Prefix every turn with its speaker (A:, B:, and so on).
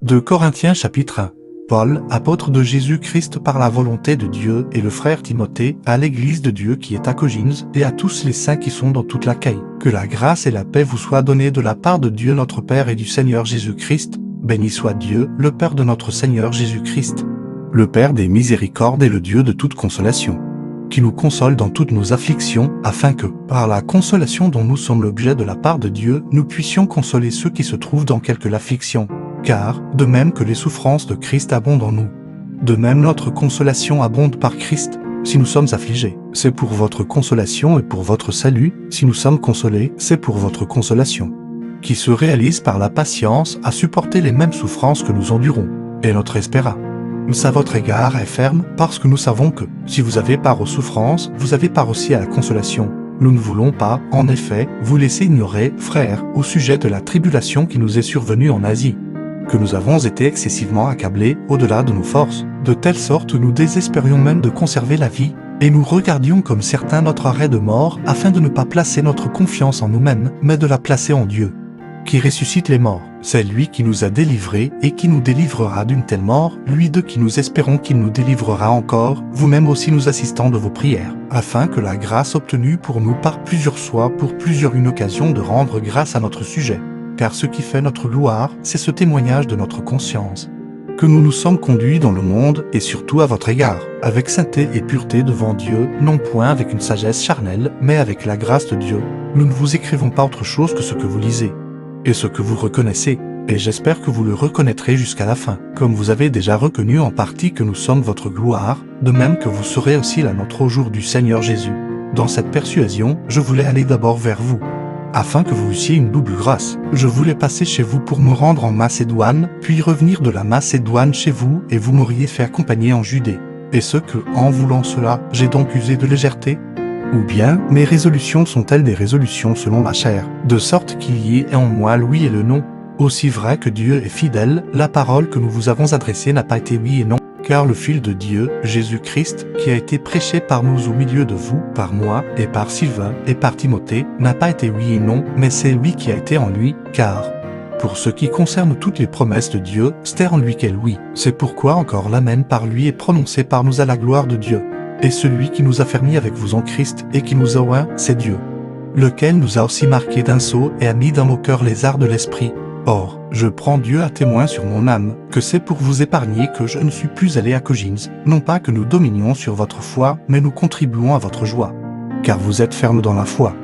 A: 2 Corinthiens chapitre 1. Paul, apôtre de Jésus-Christ par la volonté de Dieu, et le frère Timothée, à l'église de Dieu qui est à Cogins, et à tous les saints qui sont dans toute l'Achaïe. Que la grâce et la paix vous soient données de la part de Dieu notre Père et du Seigneur Jésus-Christ. Béni soit Dieu, le Père de notre Seigneur Jésus-Christ, le Père des miséricordes et le Dieu de toute consolation, qui nous console dans toutes nos afflictions, afin que, par la consolation dont nous sommes l'objet de la part de Dieu, nous puissions consoler ceux qui se trouvent dans quelque affliction. Car, de même que les souffrances de Christ abondent en nous, de même notre consolation abonde par Christ. Si nous sommes affligés, c'est pour votre consolation et pour votre salut. Si nous sommes consolés, c'est pour votre consolation, qui se réalise par la patience à supporter les mêmes souffrances que nous endurons. Et notre espérance à votre égard est ferme, parce que nous savons que, si vous avez part aux souffrances, vous avez part aussi à la consolation. Nous ne voulons pas, en effet, vous laisser ignorer, frères, au sujet de la tribulation qui nous est survenue en Asie, que nous avons été excessivement accablés au-delà de nos forces, de telle sorte que nous désespérions même de conserver la vie, et nous regardions comme certains notre arrêt de mort, afin de ne pas placer notre confiance en nous-mêmes, mais de la placer en Dieu, qui ressuscite les morts. C'est lui qui nous a délivrés et qui nous délivrera d'une telle mort, lui de qui nous espérons qu'il nous délivrera encore, vous-même aussi nous assistant de vos prières, afin que la grâce obtenue pour nous par plusieurs soit pour plusieurs une occasion de rendre grâce à notre sujet. Car ce qui fait notre gloire, c'est ce témoignage de notre conscience, que nous nous sommes conduits dans le monde, et surtout à votre égard, avec sainteté et pureté devant Dieu, non point avec une sagesse charnelle, mais avec la grâce de Dieu. Nous ne vous écrivons pas autre chose que ce que vous lisez, et ce que vous reconnaissez, et j'espère que vous le reconnaîtrez jusqu'à la fin, comme vous avez déjà reconnu en partie que nous sommes votre gloire, de même que vous serez aussi la nôtre au jour du Seigneur Jésus. Dans cette persuasion, je voulais aller d'abord vers vous, afin que vous eussiez une double grâce. Je voulais passer chez vous pour me rendre en Macédoine, puis revenir de la Macédoine chez vous, et vous m'auriez fait accompagner en Judée. Et ce que, en voulant cela, j'ai donc usé de légèreté? Ou bien, mes résolutions sont-elles des résolutions selon la chair, de sorte qu'il y ait en moi l'oui et le non? Aussi vrai que Dieu est fidèle, la parole que nous vous avons adressée n'a pas été oui et non. Car le fil de Dieu, Jésus-Christ, qui a été prêché par nous au milieu de vous, par moi, et par Sylvain, et par Timothée, n'a pas été oui et non, mais c'est lui qui a été en lui, car, pour ce qui concerne toutes les promesses de Dieu, c'est en lui qu'est oui. C'est pourquoi encore l'amen par lui est prononcé par nous à la gloire de Dieu. Et celui qui nous a fermis avec vous en Christ, et qui nous a oint, c'est Dieu, lequel nous a aussi marqués d'un sceau et a mis dans nos cœurs les arts de l'esprit. Or, je prends Dieu à témoin sur mon âme, que c'est pour vous épargner que je ne suis plus allé à Cogins, non pas que nous dominions sur votre foi, mais nous contribuons à votre joie. Car vous êtes fermes dans la foi.